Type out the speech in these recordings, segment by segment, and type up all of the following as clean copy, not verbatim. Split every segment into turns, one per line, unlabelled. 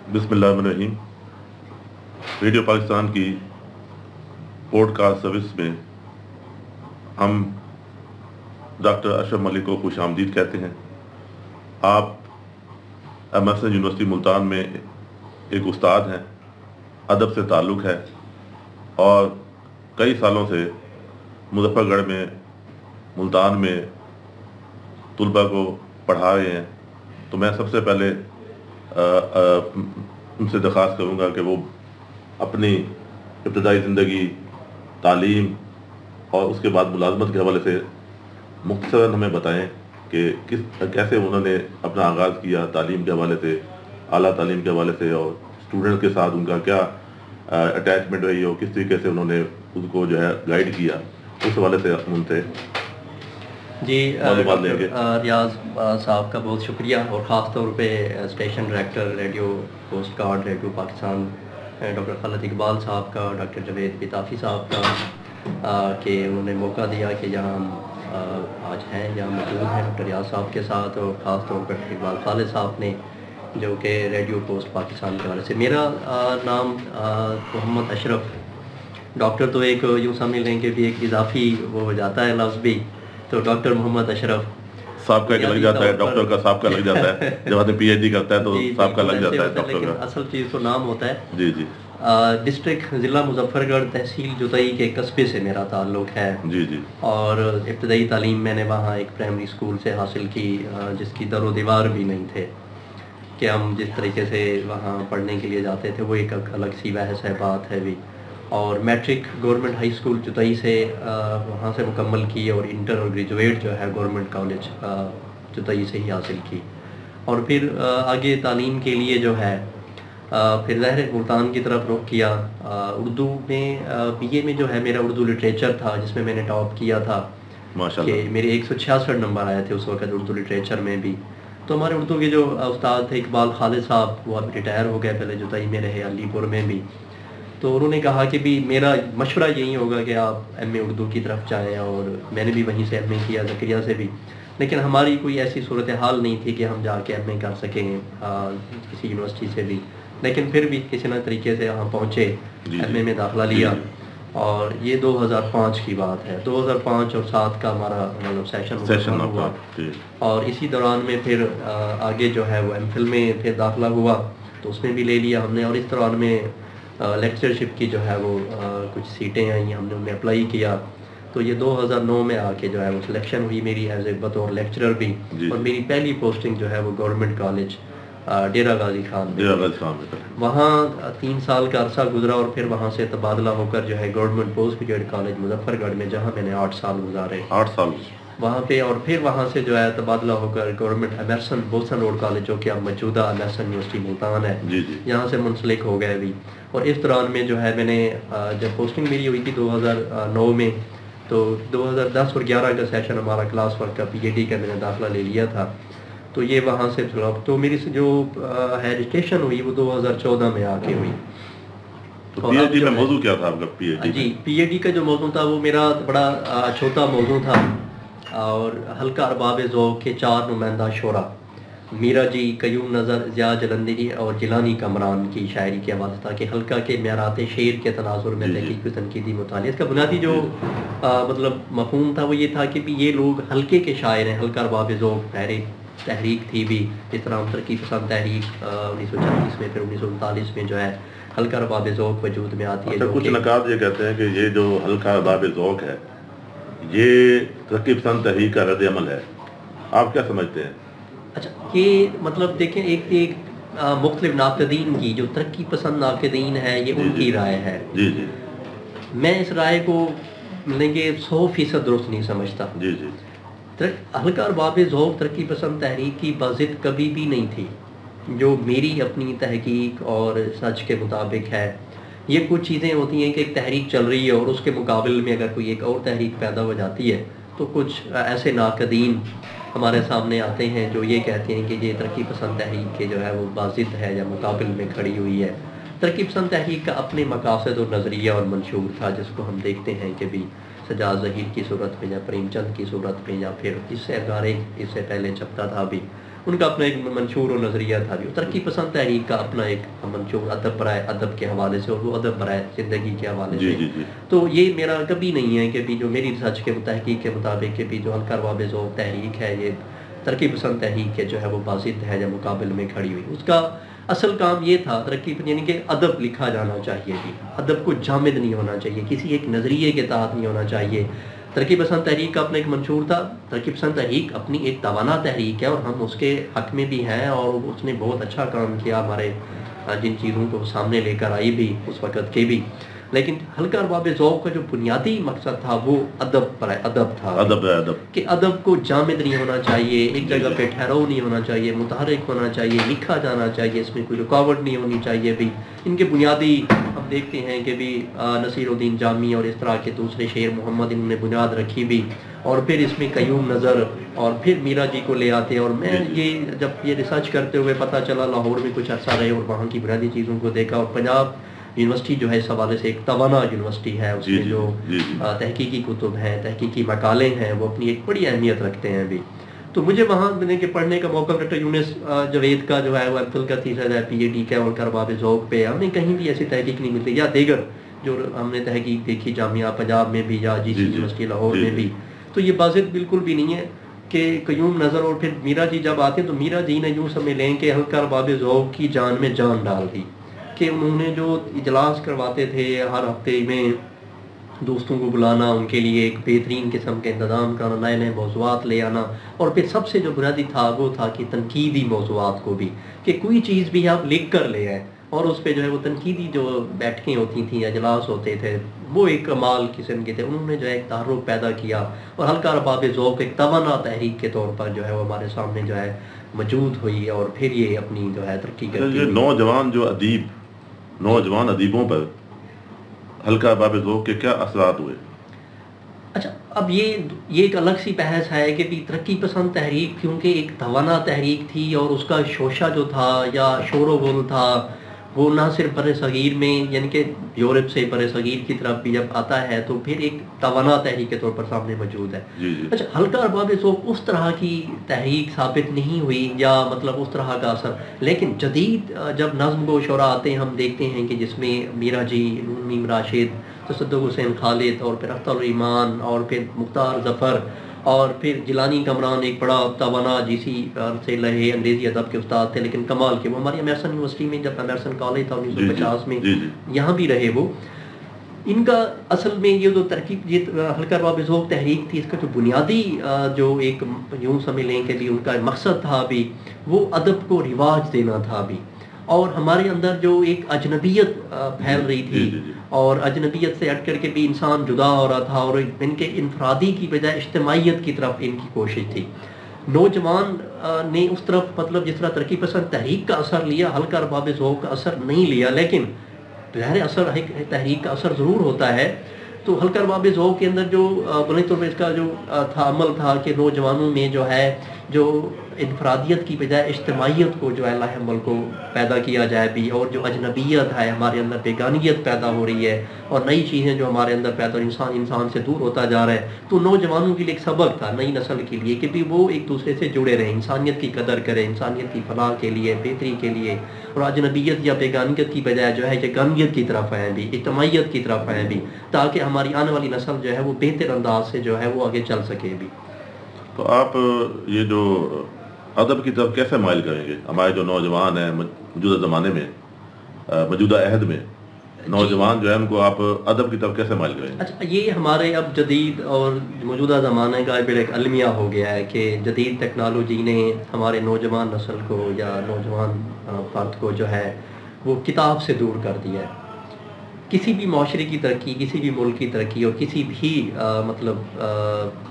بسم اللہ الرحمن الرحیم۔ ریڈیو پاکستان کی پوڈ کاسٹ سروس میں ہم ڈاکٹر اشرف ملک کو خوش آمدید کہتے ہیں۔ آپ ایمرسن یونیورسٹی ملتان میں ایک استاد ہیں، ادب سے تعلق ہے اور کئی سالوں سے مظفر گڑھ میں ملتان میں طلباء کو پڑھا رہے ہیں۔ تو میں سب سے پہلے ان سے درخواست کروں گا کہ وہ اپنی ابتدائی زندگی، تعلیم اور اس کے بعد ملازمت کے حوالے سے مختصراً ہمیں بتائیں کہ کیسے انہوں نے اپنا آغاز کیا تعلیم کے حوالے سے، اعلیٰ تعلیم کے حوالے سے، اور اسٹوڈنٹ کے ساتھ ان کا کیا اٹیچمنٹ رہی ہو، کس طریقے سے انہوں نے ان کو جو ہے گائیڈ کیا، اس حوالے سے ان سے
جی ریاض صاحب کا بہت شکریہ، اور خاص طور پہ station director radio post card radio Pakistan doctor Khalid Iqbal صاحب کا، ڈاکٹر جاوید بیطافی صاحب کا کہ انہوں نے موقع دیا کہ جہاں ہم آج ہیں، جہاں موجود ہیں ڈاکٹر ریاض صاحب کے ساتھ، اور خاص طور پر اقبال خالد صاحب نے جو کہ ریڈیو پوسٹ پاکستان کے حوالے سے۔ میرا نام محمد اشرف، ڈاکٹر تو ایک یوں سمجھ لیں کہ بھی ایک اضافی وہ ہو جاتا ہے لفظ بھی، تو ڈاکٹر محمد اشرف
صاحب کا لگ جاتا ہے، ڈاکٹر کا صاحب کا لگ جاتا ہے، جب آدمی پی ایچ ڈی کرتا ہے تو صاحب کا لگ جاتا ہے ڈاکٹر کا،
لیکن اصل چیز تو نام ہوتا ہے۔
جی جی۔
ڈسٹرکٹ ضلع مظفر گڑھ، تحصیل جتئی کے قصبے سے میرا تعلق ہے۔
جی جی۔
اور ابتدائی تعلیم میں نے وہاں ایک پرائمری اسکول سے حاصل کی، جس کی در و دیوار بھی نہیں تھے کہ ہم جس طریقے سے وہاں پڑھنے کے لیے جاتے تھے، وہ ایک الگ سی بحث ہے، بات ہے بھی۔ اور میٹرک گورنمنٹ ہائی اسکول جتئی سے وہاں سے مکمل کی، اور انٹر اور گریجویٹ جو ہے گورنمنٹ کالج جتئی سے ہی حاصل کی۔ اور پھر آگے تعلیم کے لیے جو ہے پھر ظاہر ملتان کی طرف رخ کیا۔ اردو میں بی اے میں جو ہے میرا اردو لٹریچر تھا، جس میں نے ٹاپ کیا تھا، کہ میرے 166 نمبر آئے تھے اس وقت اردو لٹریچر میں بھی۔ تو ہمارے اردو کے جو استاد تھے اقبال خالد صاحب، وہ اب ریٹائر ہو گئے، پہلے جتئی میں رہے، علی پور میں بھی۔ تو انہوں نے کہا کہ بھی میرا مشورہ یہی ہوگا کہ آپ ایم اے اردو کی طرف جائیں، اور میں نے بھی وہیں سے ایم اے کیا، زکریہ سے بھی۔ لیکن ہماری کوئی ایسی صورتحال نہیں تھی کہ ہم جا کے ایم اے کر سکیں کسی یونیورسٹی سے بھی، لیکن پھر بھی کسی نہ طریقے سے ہم پہنچے، ایم اے میں داخلہ لیا۔ اور یہ 2005 کی بات ہے، 2005 اور 2007 کا ہمارا مطلب سیشن ہوا۔ اور اسی دوران میں پھر آگے جو ہے وہ ایم فل میں پھر داخلہ ہوا، تو اس میں بھی لے لیا ہم نے۔ اور اس دوران میں لیکچرشپ کی جو ہے وہ کچھ سیٹیں آئیں، ہم نے ان میں اپلائی کیا۔ تو یہ 2009 میں آ کے جو ہے وہ سلیکشن ہوئی میری ایز اے بطور لیکچرر بھی، اور میری پہلی پوسٹنگ جو ہے وہ گورنمنٹ کالج ڈیرہ غازی خان میں۔ وہاں 3 سال کا عرصہ گزرا، اور پھر وہاں سے تبادلہ ہو کر جو ہے government post graduate college Muzaffar گڑھ میں، جہاں میں نے 8 سال گزارے،
8 سال
وہاں پہ۔ اور پھر وہاں سے جو ہے تبادلہ ہو کر گورنمنٹ ایمرسن بولسن روڈ کالج، جو کہ اب موجودہ ایمرسن یونیورسٹی ملتان ہے، یہاں سے منسلک ہو گئے بھی۔ اور اس دوران میں جو ہے میں نے جب پوسٹنگ میری ہوئی تھی 2009 میں، تو 2010 اور 11 کا سیشن ہمارا کلاس ورک کا پی ایچ ڈی کا میں نے داخلہ لے لیا تھا۔ تو یہ وہاں سے تو میری جو ہے رجسٹریشن ہوئی وہ 2014 میں آ کے ہوئی۔
تو پی ایچ ڈی میں موضوع کیا تھا آپ کا؟ پی ایچ ڈی
جی، پی ایچ ڈی کا جو موضوع تھا وہ میرا بڑا چھوٹا موضوع تھا، اور حلقہ ارباب ذوق کے 4 نمائندہ شعراء میرا جی، قیوم نظر، ضیاء جلندری اور جیلانی کامران کی شاعری کے حوالے تھا، کہ حلقہ کے معیارات شعر کے تناظر میں تحقیق و تنقیدی مطالعہ۔ اس کا بنیادی جو مطلب مفہوم تھا وہ یہ تھا کہ بھی یہ لوگ حلقے کے شاعر ہیں، حلقہ ارباب ذوق تحریک تھی بھی، جس طرح ہم ترقی پسند تحریک 1936 میں، پھر 1939 میں جو ہے حلقہ ارباب ذوق وجود میں آتی ہے۔
کچھ نقاد یہ کہتے ہیں کہ یہ جو حلقہ ارباب ذوق ہے یہ ترقی پسند تحریک کا رد عمل ہے، آپ کیا سمجھتے ہیں؟
اچھا، یہ مطلب دیکھیں، ایک مختلف ناقدین کی جو ترقی پسند ناقدین ہے، یہ ان کی رائے ہے۔
جی جی،
میں اس رائے کو ملیں گے 100% درست نہیں سمجھتا۔
جی جی۔
حلقہ ارباب ذوق ترقی پسند تحریک کی بضد کبھی بھی نہیں تھی، جو میری اپنی تحقیق اور سچ کے مطابق ہے۔ یہ کچھ چیزیں ہوتی ہیں کہ ایک تحریک چل رہی ہے، اور اس کے مقابل میں اگر کوئی ایک اور تحریک پیدا ہو جاتی ہے، تو کچھ ایسے ناقدین ہمارے سامنے آتے ہیں جو یہ کہتے ہیں کہ یہ ترقی پسند تحریک کے جو ہے وہ بازد ہے یا مقابل میں کھڑی ہوئی ہے۔ ترقی پسند تحریک کا اپنے مقاصد اور نظریہ اور منشور تھا، جس کو ہم دیکھتے ہیں کہ بھی سجاد ظہیر کی صورت میں، یا پریم چند کی صورت میں، یا پھر اس سے اگارے اس سے پہلے چھپتا تھا بھی، ان کا اپنا ایک منشور و نظریہ تھا بھی. ترقی پسند تحریک کا اپنا ایک منشور ادب برائے ادب کے حوالے سے اور وہ ادب برائے زندگی کے حوالے سے. تو یہ میرا کبھی نہیں ہے کہ بھی جو میری ریسرچ کے تحقیق کے مطابق کہ بھی جو ہلکا رواب ذوق تحریک ہے یہ ترقی پسند تحریک کے جو ہے وہ بازد ہے یا مقابل میں کھڑی ہوئی. اس کا اصل کام یہ تھا ترقی یعنی کہ ادب لکھا جانا چاہیے بھی, ادب کو جامد نہیں ہونا چاہیے, کسی ایک نظریے کے تحت نہیں ہونا چاہیے. ترقی پسند تحریک کا اپنا ایک منشور تھا. ترقی پسند تحریک اپنی ایک توانا تحریک ہے اور ہم اس کے حق میں بھی ہیں اور اس نے بہت اچھا کام کیا ہمارے جن چیزوں کو سامنے لے کر آئی بھی اس وقت کے بھی. لیکن ہلکا ارباب ذوق کا جو بنیادی مقصد تھا وہ ادب پر ادب تھا, ادب کہ ادب کو جامد نہیں ہونا چاہیے, ایک جگہ پہ ٹھہراؤ نہیں ہونا چاہیے, متحرک ہونا چاہیے, لکھا جانا چاہیے, اس میں کوئی رکاوٹ نہیں ہونی چاہیے بھی. ان کے بنیادی ہم دیکھتے ہیں کہ بھی نصیر الدین جامی اور اس طرح کے دوسرے شعر محمد انہوں نے بنیاد رکھی بھی, اور پھر اس میں قیوم نظر اور پھر میرا جی کو لے آتے. اور میں یہ جب یہ ریسرچ کرتے ہوئے پتہ چلا لاہور میں کچھ عرصہ رہے اور وہاں کی بنیادی چیزوں کو دیکھا, اور پنجاب یونیورسٹی جو ہے اس حوالے سے ایک توانا یونیورسٹی ہے, اس میں جو تحقیقی کتب ہیں, تحقیقی مقالے ہیں, وہ اپنی ایک بڑی اہمیت رکھتے ہیں بھی. تو مجھے وہاں کے پڑھنے کا موقع ڈاکٹر یونس جوید کا جو ہے وہ ایم فل کا تیسرا ہے, پی اے ڈی کا ہلکا ارباب ذوق پہ ہمیں کہیں بھی ایسی تحقیق نہیں ملتی, یا دیگر جو ہم نے تحقیق دیکھی جامعہ پنجاب میں بھی یا جی سی یونیورسٹی لاہور میں بھی. تو یہ بازد بالکل بھی نہیں ہے کہ قیوم نظر اور پھر میرا جی جب آتے ہیں تو میرا جی نے یوں سمجھ لیں کہ ہلکا ارباب ذوق کی جان میں جان ڈال دی, کہ انہوں نے جو اجلاس کرواتے تھے ہر ہفتے میں دوستوں کو بلانا, ان کے لیے ایک بہترین قسم کے انتظام کرنا, نئے نئے موضوعات لے آنا, اور پھر سب سے جو بنیادی تھا وہ تھا کہ تنقیدی موضوعات کو بھی, کہ کوئی چیز بھی آپ لکھ کر لے آئیں اور اس پہ جو ہے وہ تنقیدی جو بیٹھکیں ہوتی تھیں, اجلاس ہوتے تھے, وہ ایک کمال قسم کے تھے. انہوں نے جو ہے ایک تعارف پیدا کیا اور ہلکا ارباب ذوق ایک توانا تحریک کے طور پر جو ہے وہ ہمارے سامنے جو ہے موجود ہوئی, اور پھر یہ اپنی جو ہے ترقی کرتی ہے.
نوجوان ادیبوں پر ہلکا ارباب ذوق کے کیا اثرات ہوئے؟
اچھا, اب یہ ایک الگ سی بحث ہے کہ بھی ترقی پسند تحریک کیونکہ ایک توانا تحریک تھی اور اس کا شوشہ جو تھا یا شور و غل تھا وہ نہ صرف بر صغیر میں یعنی کہ یورپ سے بر صغیر کی طرف بھی جب آتا ہے تو پھر ایک توانا تحریک کے طور پر سامنے موجود ہے. اچھا, ہلکا ارباب ذوق اس طرح کی تحریک ثابت نہیں ہوئی یا مطلب اس طرح کا اثر, لیکن جدید جب نظم و شعراء آتے ہیں ہم دیکھتے ہیں کہ جس میں میرا جی, میم راشد, تصدق حسین خالد اور پھر اختر الایمان اور پھر مختار ظفر اور پھر جیلانی کمران ایک بڑا توانا جی سی سے لہے انگریزی ادب کے استاد تھے, لیکن کمال کے وہ ہماری امیرسن یونیورسٹی میں جب امیرسن کالج تھا 1950 میں یہاں بھی رہے وہ. ان کا اصل میں یہ جو ترکیب یہ ہلکا ارباب ذوق تحریک تھی, اس کا جو بنیادی جو ایک یوں سمجھ لیں کہ بھی ان کا مقصد تھا بھی وہ ادب کو رواج دینا تھا بھی, اور ہمارے اندر جو ایک اجنبیت پھیل رہی تھی اور اجنبیت سے ہٹ کر کے بھی انسان جدا ہو رہا تھا اور ان کے انفرادی کی بجائے اجتماعیت کی طرف ان کی کوشش تھی. نوجوان نے اس طرف مطلب جس طرح ترقی پسند تحریک کا اثر لیا, ہلکا ارباب ذوق کا اثر نہیں لیا, لیکن ظاہر اثر تحریک کا اثر ضرور ہوتا ہے. تو ہلکا ارباب ذوق کے اندر جو بنی طور پر اس کا جو تھا عمل تھا کہ نوجوانوں میں جو ہے جو انفرادیت کی بجائے اجتماعیت کو جو ہے لاہ عمل کو پیدا کیا جائے بھی, اور جو اجنبیت ہے ہمارے اندر بیگانیت پیدا ہو رہی ہے اور نئی چیزیں جو ہمارے اندر پیدا انسان سے دور ہوتا جا رہا ہے, تو نوجوانوں کے لیے ایک سبق تھا نئی نسل کے لیے کہ بھی وہ ایک دوسرے سے جڑے رہیں, انسانیت کی قدر کریں, انسانیت کی فلاح کے لیے, بہتری کے لیے, اور اجنبیت یا بیگانیت کی بجائے جو ہے یگانیت کی طرف آئیں بھی, اجتماعیت کی طرف آئیں بھی, تاکہ ہماری آنے والی نسل جو ہے وہ بہتر انداز سے جو ہے وہ آگے چل سکے بھی.
تو آپ یہ جو ادب کی طرف کیسے مائل کریں گے؟ ہمارے جو نوجوان ہیں موجودہ زمانے میں, موجودہ عہد میں نوجوان جو ہے ان کو آپ ادب کی طرف کیسے مائل کریں گے؟
اچھا, یہ ہمارے اب جدید اور موجودہ زمانے کا ایک المیہ ہو گیا ہے کہ جدید ٹیکنالوجی نے ہمارے نوجوان نسل کو یا نوجوان فرد کو جو ہے وہ کتاب سے دور کر دیا ہے. کسی بھی معاشرے کی ترقی, کسی بھی ملک کی ترقی اور کسی بھی مطلب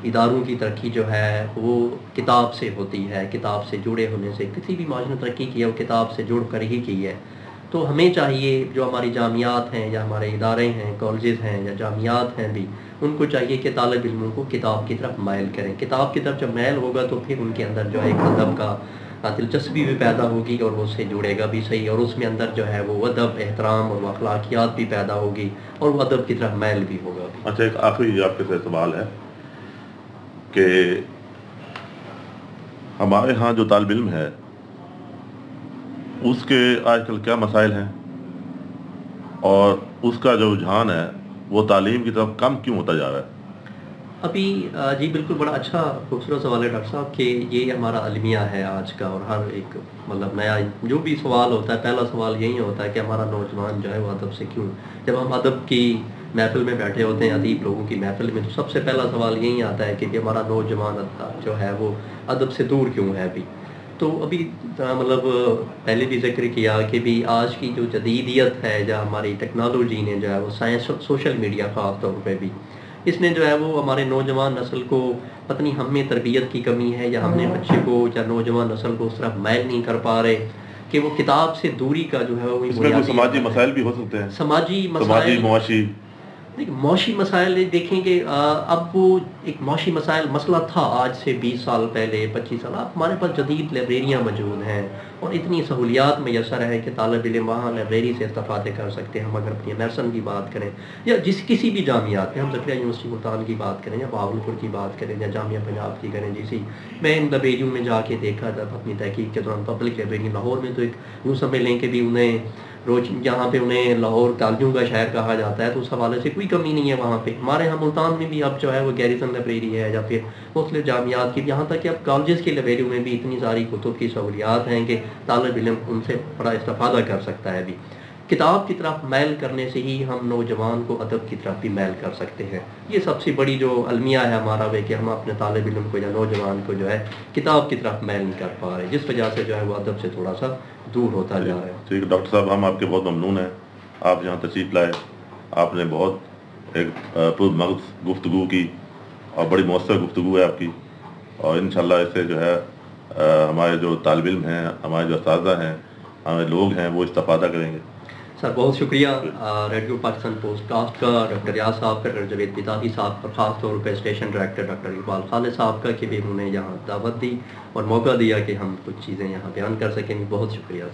اداروں کی ترقی جو ہے وہ کتاب سے ہوتی ہے, کتاب سے جڑے ہونے سے. کسی بھی معاشرے نے ترقی کی ہے وہ کتاب سے جڑ کر ہی کی ہے. تو ہمیں چاہیے جو ہماری جامعات ہیں یا ہمارے ادارے ہیں, کالجز ہیں یا جامعات ہیں بھی, ان کو چاہیے کہ طالب علموں کو کتاب کی طرف مائل کریں. کتاب کی طرف جب مائل ہوگا تو پھر ان کے اندر جو ہے ایک ادب کا دلچسپی بھی پیدا ہوگی اور وہ اس سے جڑے گا بھی صحیح, اور اس میں اندر جو ہے وہ ادب, احترام اور اخلاقیات بھی پیدا ہوگی اور وہ ادب کی طرف مائل بھی ہوگا.
اچھا, ایک آخری آپ کے سے سوال ہے کہ ہمارے ہاں جو طالب علم ہے اس کے آج کل کیا مسائل ہیں اور اس کا جو رجحان ہے وہ تعلیم کی طرف کم کیوں ہوتا جا رہا ہے؟
ابھی جی بالکل، بڑا اچھا خوبصورت سوال ہے ڈاکٹر صاحب کہ یہ ہمارا المیہ ہے آج کا، اور ہر ایک مطلب نیا جو بھی سوال ہوتا ہے پہلا سوال یہی ہوتا ہے کہ ہمارا نوجوان جو ہے وہ ادب سے کیوں، جب ہم ادب کی محفل میں بیٹھے ہوتے ہیں، ادیب لوگوں کی محفل میں، تو سب سے پہلا سوال یہی آتا ہے کہ ہمارا نوجوان جو ہے وہ ادب سے دور کیوں ہے ابھی. تو ابھی مطلب پہلے بھی ذکر کیا کہ بھی آج کی جو جدیدیت ہے، جو ہماری ٹیکنالوجی نے جو ہے وہ سائنس، سوشل میڈیا خاص طور پہ بھی، اس نے جو ہے وہ ہمارے نوجوان نسل کو، پتہ نہیں ہم میں تربیت کی کمی ہے یا ہم نے بچے کو یا نوجوان نسل کو اس طرح مائل نہیں کر پا رہے کہ وہ کتاب سے دوری کا جو ہے وہ
اس میں کوئی سماجی مسائل بھی ہو سکتے ہیں،
سماجی مسائل،
معاشی.
معاشی مسائل دیکھیں کہ اب وہ ایک معاشی مسئلہ تھا آج سے 20 سال پہلے، 25 سال. اب ہمارے پاس جدید لائبریریاں موجود ہیں اور اتنی سہولیات میسر ہے کہ طالب علم وہاں لائبریری سے استفادے کر سکتے ہیں. ہم اگر اپنی میسن کی بات کریں یا کسی بھی جامعات میں، ہم زکریا یونیورسٹی ملتان کی بات کریں یا بہاولپور کی بات کریں یا جامعہ پنجاب کی کریں، میں ان لائبریریوں میں جا کے دیکھا جب اپنی تحقیق کے دوران. پبلک لائبریری لاہور میں تو ایک یوں سمجھ لیں کہ بھی انہیں روز یہاں پہ انہیں لاہور کالجوں کا شہر کہا جاتا ہے، تو اس حوالے سے کوئی کمی نہیں ہے وہاں پہ. ہمارے یہاں ملتان میں بھی اب جو ہے وہ گیریزن لائبریری ہے یا پھر مختلف جامعات کی، یہاں تک کہ اب کالجز کی لائبریریوں میں بھی اتنی ساری کتب کی سہولیات ہیں کہ طالب علم ان سے بڑا استفادہ کر سکتا ہے. بھی کتاب کی طرف میل کرنے سے ہی ہم نوجوان کو ادب کی طرف بھی میل کر سکتے ہیں. یہ سب سے بڑی جو المیہ ہے ہمارا وہ کہ ہم اپنے طالب علم کو یا نوجوان کو جو ہے کتاب کی طرف میل نہیں کر پا رہے، جس وجہ سے جو ہے وہ ادب سے تھوڑا سا دور ہوتا جا رہا ہے.
ٹھیک ہے ڈاکٹر صاحب، ہم آپ کے بہت ممنون ہیں، آپ یہاں تشریف لائے، آپ نے بہت ایک پرمغز گفتگو کی اور بڑی مؤثر گفتگو ہے آپ کی، اور انشاءاللہ اس سے جو ہے ہمارے جو طالب علم ہیں، ہمارے جو اساتذہ ہیں، ہمارے لوگ ہیں، وہ استفادہ کریں گے.
سر بہت شکریہ ریڈیو پاکستان پوڈ کاسٹ کا، ڈاکٹر ریاض صاحب کا، ڈاکٹر جاوید بدادی صاحب اور خاص طور پہ اسٹیشن ڈائریکٹر ڈاکٹر اقبال خالد صاحب کا کہ بھی انہوں نے یہاں دعوت دی اور موقع دیا کہ ہم کچھ چیزیں یہاں بیان کر سکیں. بہت شکریہ.